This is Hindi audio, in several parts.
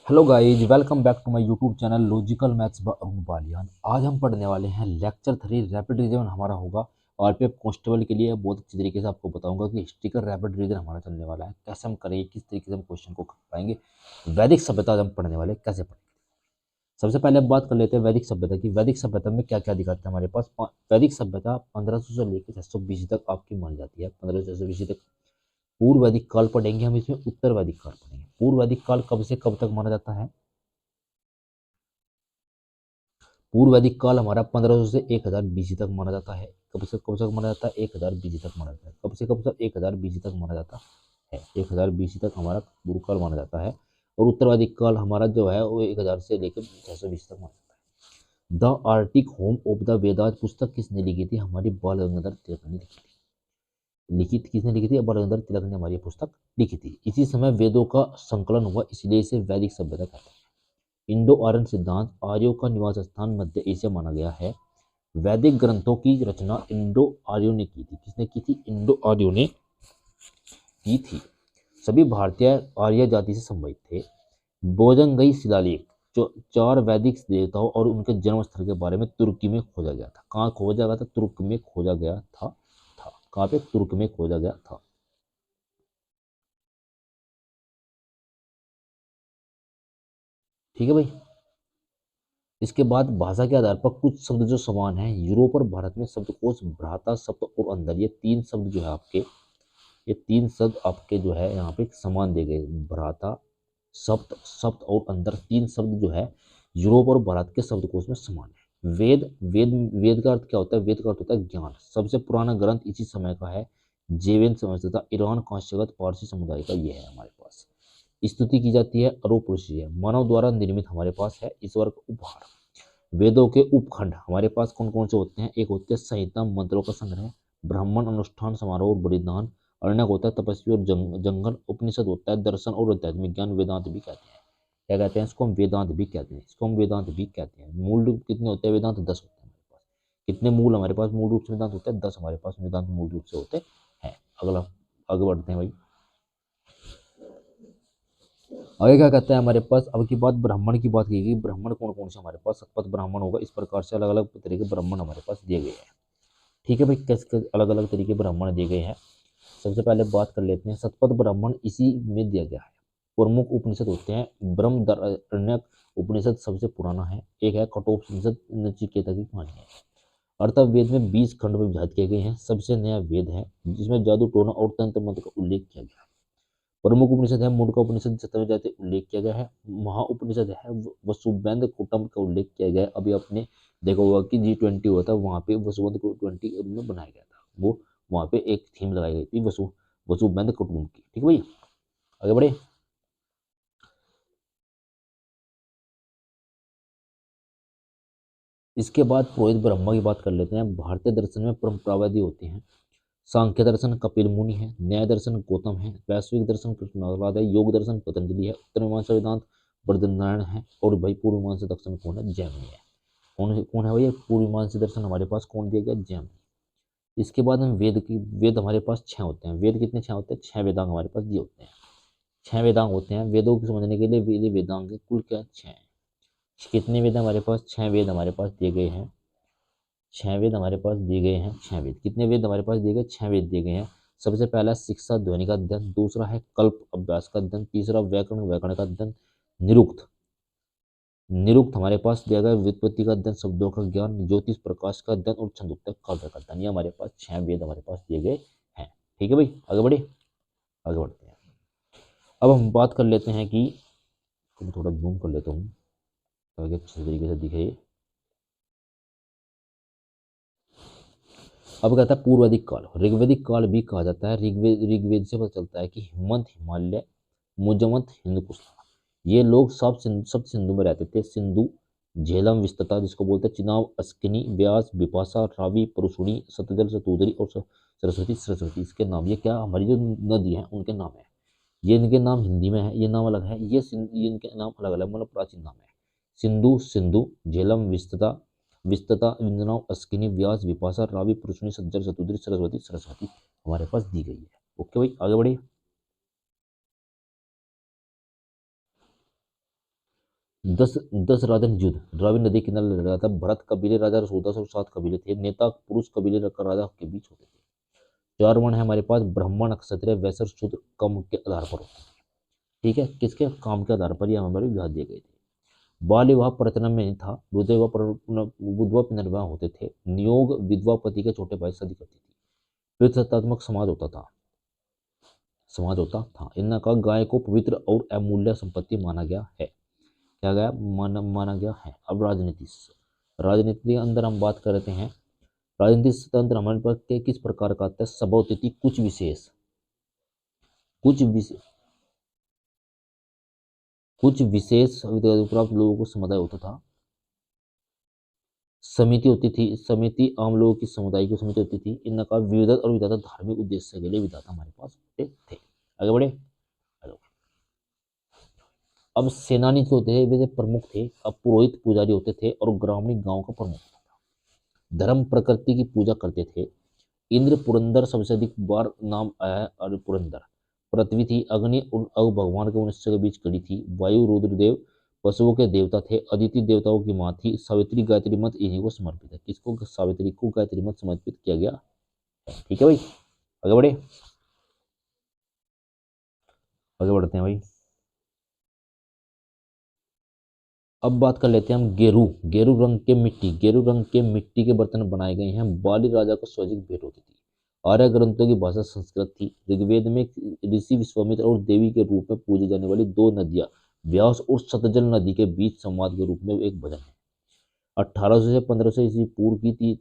Hello guys, welcome back to my YouTube channel logical maths by Arun Baliyan. आज हम पढ़ने वाले हैं लेक्चर 3। रैपिड रिवीजन हमारा होगा आरपीएफ कांस्टेबल के लिए। बहुत अच्छी तरीके से आपको बताऊंगा कि हिस्ट्री का रैपिड रिवीजन हमारा चलने वाला है, कैसे हम करेंगे, किस तरीके से हम क्वेश्चन को कर पाएंगे। वैदिक सभ्यता हम पढ़ने वाले, कैसे पढ़ेंगे। सबसे पहले हम बात कर लेते हैं वैदिक सभ्यता की। वैदिक सभ्यता में क्या क्या दिखाते हैं हमारे पास। वैदिक सभ्यता 1500 से लेकर 620 तक आपकी मानी जाती है। 1500 से 620 तक पूर्व वैदिक काल पढ़ेंगे हम, इसमें उत्तर वैदिक काल पढ़ेंगे। पूर्व वैदिक काल कब से कब तक माना जाता है। पूर्व वैदिक काल हमारा 1500 से 1000 बीसी तक माना जाता है। कब से कब तक माना जाता है, 1000 बीसी तक माना जाता है। कब से कब तक, 1000 बीसी तक माना जाता है। 1000 बीसी तक हमारा पूर्व काल माना जाता है। और उत्तर वैदिक काल हमारा जो है वो 1000 से लेकर 620 तक माना जाता है। The Arctic home of the Vedas पुस्तक किसने लिखी थी, हमारी बाल गंगाधर तिलक ने लिखी थी। लिखित किसने लिखी थी, बाल गंगाधर तिलक ने हमारी पुस्तक लिखी थी। इसी समय वेदों का संकलन हुआ, इसलिए इसे वैदिक सभ्यता कहते हैं। इंडो आर्यन सिद्धांत, आर्यों का निवास स्थान मध्य एशिया माना गया है। वैदिक ग्रंथों की रचना इंडो आर्यों ने की थी। किसने की थी, इंडो आर्यों ने की थी। सभी भारतीय आर्य जाति से संबंधित थे। बोजंगई शिलालेख जो 4 वैदिक देवताओं और उनके जन्म स्थल के बारे में तुर्की में खोजा गया था। कहाँ खोजा गया था, तुर्क में खोजा गया था। कहाँ पे, तुर्क में खोजा गया था। ठीक है भाई। इसके बाद भाषा के आधार पर कुछ शब्द जो समान है, यूरोप और भारत में शब्दकोश भ्राता शब्द और अंदर, ये 3 शब्द जो है आपके, ये 3 शब्द आपके जो है यहाँ पे समान दिए गए। भ्राता, सप्त, सप्त और अंदर, 3 शब्द जो है यूरोप और भारत के शब्दकोश में समान है। वेद, वेद का अर्थ क्या होता है, वेद का अर्थ होता है ज्ञान। सबसे पुराना ग्रंथ इसी समय का है, जेवेन समय तथा ईरान कांस्यगत पारसी समुदाय का ये है हमारे पास। स्तुति की जाती है, अरोपरुषीय मानव द्वारा निर्मित हमारे पास है, ईश्वर का उपहार। वेदों के उपखंड हमारे पास कौन कौन से होते हैं। एक होते हैं संहिता, मंत्रों का संग्रह। ब्राह्मण, अनुष्ठान, समारोह और बलिदान। अरण्यक होता है तपस्वी और जंगल। उपनिषद होता है दर्शन और आध्यात्मिक ज्ञान। वेदांत भी कहते हैं, क्या कहते हैं इसको, हम वेदांत भी कहते हैं, इसको हम वेदांत भी कहते हैं। मूल रूप कितने होते हैं वेदांत, 10 होते हैं हमारे पास। कितने मूल हमारे पास मूल रूप से वेदांत होते हैं, 10 हमारे पास वेदांत मूल रूप से होते हैं। अगला, आगे बढ़ते हैं भाई। आगे क्या कहता है हमारे पास, अब की बात ब्राह्मण की बात की गई। ब्राह्मण कौन कौन से हमारे पास, शतपथ ब्राह्मण होगा। इस प्रकार से अलग अलग तरीके ब्राह्मण हमारे पास दिए गए हैं। ठीक है भाई, कैसे अलग अलग तरीके ब्राह्मण दिए गए हैं। सबसे पहले बात कर लेते हैं, शतपथ ब्राह्मण इसी में दिया गया है। प्रमुख उपनिषद होते हैं, बृहदारण्यक उपनिषद सबसे पुराना है। एक है कठोपनिषद, नचिकेता की कहानी है। अर्थवेद में 20 खंड में विभाजित किए गए हैं। सबसे नया वेद है जिसमें जादू टोना और तंत्र मंत्र का उल्लेख किया गया है। प्रमुख उपनिषद है मुंडका उपनिषद, सत्रहवें जाति उल्लेख किया गया है। महाउपनिषद है वसुबैंध कुटुंब का उल्लेख किया गया है। अभी आपने देखा होगा कि G20 हुआ था, वहां पे वसुबैंध 20 में बनाया गया था वो। वहां पे एक थीम लगाई गई थी वसुबैंध कुटुंब की। ठीक है भाई, आगे बढ़े। इसके बाद पुरोहित ब्रह्मा की बात कर लेते हैं। भारतीय दर्शन में परंपरावादी होते हैं। सांख्य दर्शन कपिल मुनि है। न्याय दर्शन गौतम है। वैश्विक दर्शन कृष्णवाद है। योग दर्शन पतंजलि है। उत्तर मीमांसा वेदांत बृहदनारायण है। और भाई पूर्व मीमांसा दर्शन कौन है, जैमिनी है। कौन है भैया, पूर्व मीमांसा दर्शन हमारे पास कौन दिया गया, जैमिनी। इसके बाद हम वेद हमारे पास 6 होते हैं। वेद कितने 6 होते हैं, 6 वेदांग हमारे पास दिए होते हैं। 6 वेदांग होते हैं। वेदों को समझने के लिए वेदांग के कुल क्या 6 हैं। कितने वेद हमारे पास, 6 वेद हमारे पास दिए गए हैं। 6 वेद हमारे पास दिए गए हैं। 6 वेद, कितने वेद हमारे पास दिए गए, 6 वेद दिए गए हैं। सबसे पहला शिक्षा ध्वनि का अध्ययन, दूसरा है कल्प अभ्यास का अध्ययन, तीसरा व्याकरण व्याकरण का अध्ययन, निरुक्त निरुक्त हमारे पास दिया गया व्युत्पत्ति का अध्ययन, शब्दों का ज्ञान, ज्योतिष प्रकाश का अध्ययन और छंदोक्त काव्य का अध्ययन। ये हमारे पास 6 वेद हमारे पास दिए गए हैं। ठीक है भाई, आगे बढ़े, आगे बढ़ते हैं। अब हम बात कर लेते हैं कि, थोड़ा जूम कर लेता हूँ ताकि अच्छे तरीके से दिखे। अब कहता है पूर्व वैदिक काल, ऋग्वैदिक काल भी कहा जाता है। ऋग्वेद से पता चलता है कि हिमवंत, हिमालय, मुजमत, हिंद कुशला, ये लोग सब सिंधु में रहते थे। सिंधु, झेलम, विस्तता जिसको बोलते हैं, चिनाब, अस्किनी, व्यास, बिपाशा, रावी, परुशुणी, सतजल, सतुदरी और सरस्वती इसके नाम। ये क्या हमारी जो नदी है उनके नाम है। ये इनके नाम हिंदी में है, ये नाम अलग है। ये इनके नाम अलग अलग, मतलब प्राचीन नाम है। सिंधु, झेलम, विस्तता, विंध्यनाव, अस्किनी, व्यास, विपाशा, रावी, परुशनी, सज्जर, सतुद्री, सरस्वती हमारे पास दी गई है। ओके भाई, आगे बढ़े। दस दस राजन युद्ध रावी नदी किनारे लड़ रहा था। भरत कबीले राजा 1407 कबीले थे। नेता पुरुष कबीले रखकर राजा के बीच होते थे। चार वर्ण है हमारे पास, ब्राह्मण क्षत्रिय वैश्य शूद्र, कम के आधार पर होते हैं। ठीक है, किसके काम के आधार पर ये हमारे विवाह दिए गए थे। बाल विवाह प्रचलन में नहीं था। विधवा पुनर्विवाह होते थे। नियोग विधवा पति के छोटे भाई शादी करती थी। प्रतिष्ठात्मक समाज होता था। इनका कहा गाय को पवित्र और अमूल्य संपत्ति माना गया है। क्या गया माना गया है। अब राजनीति के अंदर हम बात करते हैं। राजनीतिक स्वतंत्र हमारे पास किस प्रकार का आता है। सभातिथि कुछ विशेष प्राप्त लोगों को समुदाय होता था। समिति होती थी। समिति आम लोगों की समुदाय की समिति होती थी। इनका विविधता और विधाता धार्मिक उद्देश्य के लिए विधाता हमारे पास होते थे। आगे बढ़े। अब सेनानी जो होते हैं वे प्रमुख थे। अब पुरोहित पुजारी होते थे और ग्रामीण गांव का प्रमुख होता था। धर्म प्रकृति की पूजा करते थे। इंद्र पुरंदर सबसे अधिक बार नाम आया है। और पुरंदर पृथ्वी थी। अग्नि और भगवान के मनुष्य के बीच खड़ी थी। वायु रुद्रदेव पशुओं के देवता थे। अदिति देवताओं की माँ थी। सावित्री गायत्री मंत्र इन्हीं को समर्पित है। किसको? सावित्री को गायत्री मंत्र समर्पित किया गया। ठीक है भाई, आगे बढ़े। आगे बढ़ते हैं भाई। अब बात कर लेते हैं हम गेरू रंग के मिट्टी के बर्तन बनाए गए हैं। बाली राजा को स्वजिक भेंट होती थी। आर्य ग्रंथों की भाषा संस्कृत थी। ऋग्वेद में ऋषि विश्वामित्र और देवी के रूप में पूजी जाने वाली दो नदियां व्यास और सतजल नदी के बीच संवाद के रूप में एक भजन है। 1800 से 1500 ईस्वी पूर्व की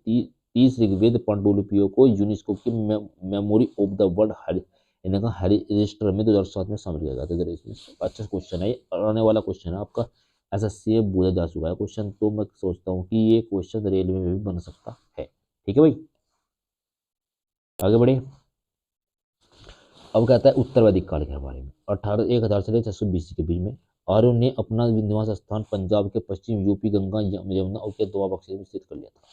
30 ऋग्वेद पांडुलिपियों को यूनेस्को की मेमोरी ऑफ द वर्ल्ड इनका रजिस्टर में 2007 में शामिल किया गया था। इसमें अच्छा क्वेश्चन है, आने वाला क्वेश्चन है आपका। एसएससी में पूछा जा चुका है क्वेश्चन, तो मैं सोचता हूँ कि ये क्वेश्चन रेलवे में भी बन सकता है। ठीक है भाई, आगे बढ़े। अब कहता है उत्तर वैदिक काल के बारे में। 1000 से 600 BC के बीच में आर्यों ने अपना निवास स्थान पंजाब के पश्चिम यूपी गंगा यमुना और के दोआब क्षेत्र में स्थित कर लिया था।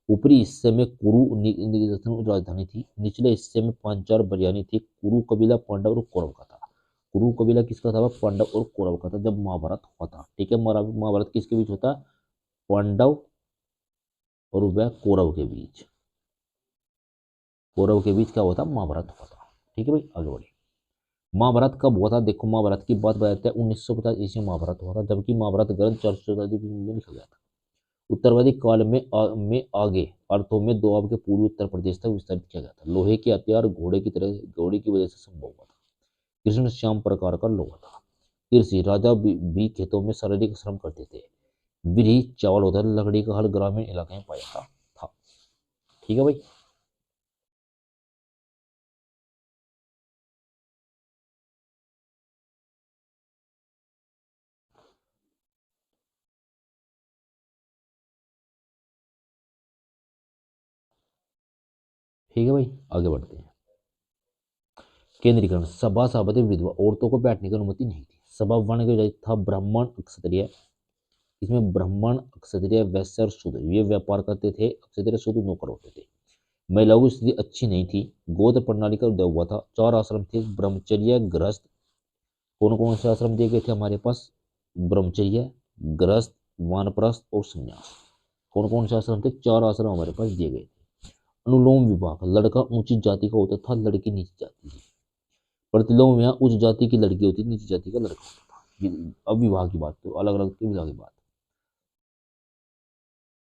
ऊपरी हिस्से में कुरु राजधानी थी। निचले हिस्से में पांचाल बरियानी थी। कुरु कबीला पांडव और कौरव का था। कुरु कबीला किसका था? पांडव और कौरव का था जब महाभारत हुआ था। ठीक है, महाभारत किसके बीच होता? पांडव और वह कौरव के बीच क्या हुआ था? महाभारत हुआ था। ठीक है भाई, आगे बढ़े। महाभारत कब हुआ था? देखो, महाभारत की बात बताते हैं 1950 ईस्वी महाभारत हुआ था, जबकि महाभारत ग्रंथ 400 शताब्दी में लिखा गया था। उत्तरवैदिक काल में आगे अर्थों में दोआब के पूर्वी उत्तर प्रदेश तक विस्तारित किया गया था। लोहे के हथियार घोड़े की वजह से संभव हुआ था। कृष्ण श्याम प्रकार का लोहा था। कृषि राजा भी खेतों में शारीरिक श्रम करते थे। बिरही चावल होता है। लकड़ी का हल ग्रामीण इलाके में पाया था। ठीक है भाई, ठीक है भाई, आगे बढ़ते हैं। केंद्रीकरण सभा सभापति विधवा औरतों को बैठने की अनुमति नहीं थी। सभा वर्ण के वजह था ब्राह्मण क्षत्रिय। इसमें ब्राह्मण क्षत्रिय वैश्य और शूद्र ये व्यापार करते थे। क्षत्रिय शूद्र नौकर होते थे। महिलाओं की स्थिति अच्छी नहीं थी। गोत्र प्रणाली का उदय हुआ था। 4 आश्रम थे। ब्रह्मचर्य गृहस्थ। कौन कौन से आश्रम दिए गए थे हमारे पास? ब्रह्मचर्य, गृहस्थ, वानप्रस्थ और संन्यास। कौन कौन से आश्रम थे? 4 आश्रम हमारे पास दिए गए थे। अनुलोम विवाह लड़का ऊंची जाति का होता था, लड़की नीची जाति की। प्रतिलोम यहाँ उच्च जाति की लड़की होती थी, नीची जाति का लड़का होता था। अब विवाह की बात, तो अलग अलग विवाह की बात।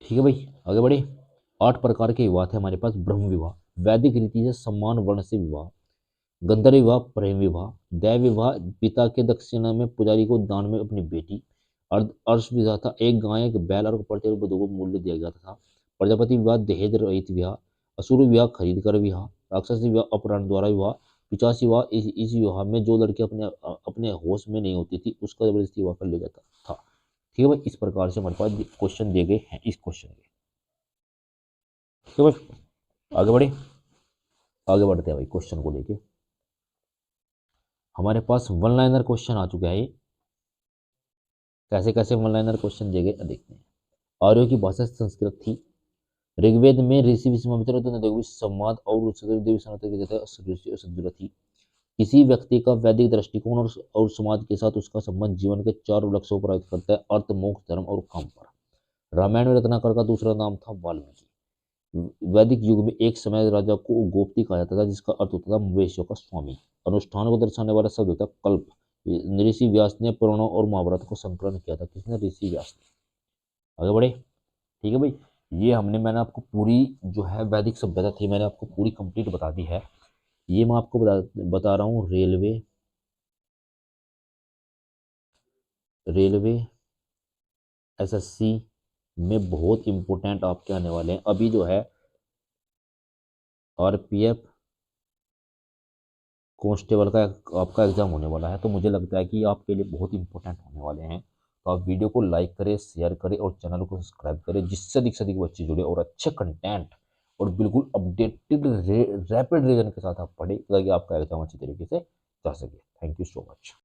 ठीक है भाई, आगे बढ़े। 8 प्रकार के विवाह थे हमारे पास। ब्रह्म विवाह वैदिक रीति से सम्मान वर्ण से विवाह। गंधर्व विवाह प्रेम विवाह। दैव विवाह पिता के दक्षिणा में पुजारी को दान में अपनी बेटी। अर्श विवाह था। एक गाय, एक बैल और प्रत्येक वधु को मूल्य दिया गया था। प्रजापति विवाह दहेज रहित विवाह। असुर विवाह खरीद कर विवाह। राक्षस विवाह अपहरण द्वारा विवाह। पिचासी विवाह इस विवाह में जो लड़की अपने होश में नहीं होती थी उसका जबरदस्ती विवाह कर लिया जाता था। ठीक है भाई, इस प्रकार से हमारे पास क्वेश्चन दिए गए हैं इस क्वेश्चन के। ठीक है भाई, आगे बढ़े। आगे बढ़ते हैं भाई क्वेश्चन को लेके। हमारे पास वन लाइनर क्वेश्चन आ चुका है। कैसे कैसे वन लाइनर क्वेश्चन दिए गए देखते हैं। आर्यों की भाषा संस्कृत थी। ऋग्वेद में ऋषि विश्वामित्र संवाद और देवी सनातन की जगह थी। किसी व्यक्ति का वैदिक दृष्टिकोण और समाज के साथ उसका संबंध जीवन के 4 लक्ष्यों पर आधारित करता है: अर्थ, मोक्ष, धर्म और काम पर। रामायण में रत्नाकर का दूसरा नाम था वाल्मीकि। वैदिक युग में एक समय राजा को गोप्ती कहा जाता था, जिसका अर्थ होता था मवेशियों का स्वामी। अनुष्ठान को दर्शाने वाला शब्द होता है कल्प। ऋषि व्यास ने पुराणों और महाभारत को संकलन किया था। किसने? ऋषि व्यास ने। आगे बढ़े। ठीक है भाई, ये मैंने आपको पूरी जो है वैदिक सभ्यता थी, मैंने आपको पूरी कंप्लीट बता दी है। ये मैं आपको बता रहा हूँ रेलवे एसएससी में बहुत इंपॉर्टेंट आपके आने वाले हैं। अभी जो है आरपीएफ कांस्टेबल का आपका एग्जाम होने वाला है, तो मुझे लगता है कि आपके लिए बहुत इंपॉर्टेंट होने वाले हैं। तो आप वीडियो को लाइक करें, शेयर करें और चैनल को सब्सक्राइब करें, जिससे अधिक से अधिक बच्चे जुड़े और अच्छे कंटेंट और बिल्कुल अपडेटेड रैपिड रिवीजन के साथ आप पढ़ें, ताकि आपका एग्जाम अच्छी तरीके से जा सके। Thank you so much.